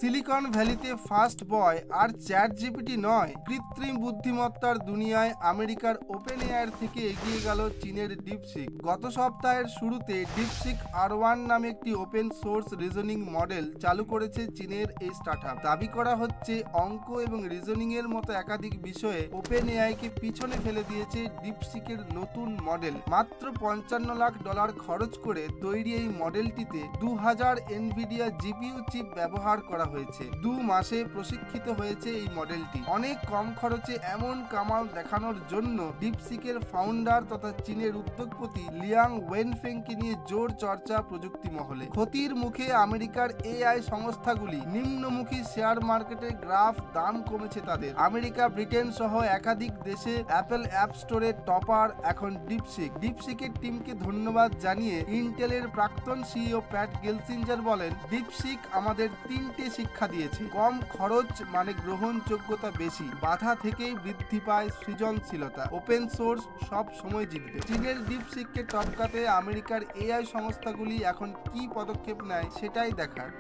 Silicon ভ্যালিতে first boy আর chat GPT নয়, কৃত্রিম বুদ্ধিমত্তার দুনিয়ায় আমেরিকার ওপেন এআইয়ের থেকে এগিয়ে গেল চীনের ডিপসিক। গত সপ্তাহের শুরুতে ডিপসিক R1 নামে একটি ওপেন সোর্স রিজনিং মডেল চালু করেছে চীনের এই স্টার্টআপ। দাবি করা হচ্ছে অঙ্ক এবং রিজনিং এর মতো একাধিক বিষয়ে ওপেন এআইকে পিছনে ফেলে দিয়েছে ডিপসিকের নতুন মডেল। মাত্র $55 লাখ খরচ করে তৈরি এই মডেলটিতে 2000 এনভিডিয়া জিপিইউ চিপ ব্যবহার করা হয়েছে। 2 মাসে প্রশিক্ষিত হয়েছে এই মডেলটি। অনেক কম খরচে এমন কামাল দেখানোর জন্য ডিপসিকের ফাউন্ডার তথা চীনের উদ্যোগপতি লিয়াং ওয়েনফেংকে নিয়ে জোর চর্চা প্রযুক্তি মহলে। ক্ষতির মুখে আমেরিকার এআই সংস্থাগুলি, নিম্নমুখী শেয়ার মার্কেটে গ্রাফ, দাম কমেছে তাদের। আমেরিকা, ব্রিটেন সহ একাধিক দেশে অ্যাপল অ্যাপ স্টোরের টপার এখন ডিপসিক। ডিপসিকের টিমকে ধন্যবাদ জানিয়ে ইন্টেলের প্রাক্তন সিইও প্যাট গেলসিঞ্জার বলেন, ডিপসিক আমাদের 3টে শিক্ষা দিয়েছে। কম খরচ মানে গ্রহণযোগ্যতা বেশি, বাধা থেকেই বৃদ্ধি পায় সৃজনশীলতা, ওপেন সোর্স সব সময় জিতবে। চীনের ডিপসিককে টপকাতে আমেরিকার এআই সংস্থাগুলি এখন কি পদক্ষেপ নেয় সেটাই দেখার।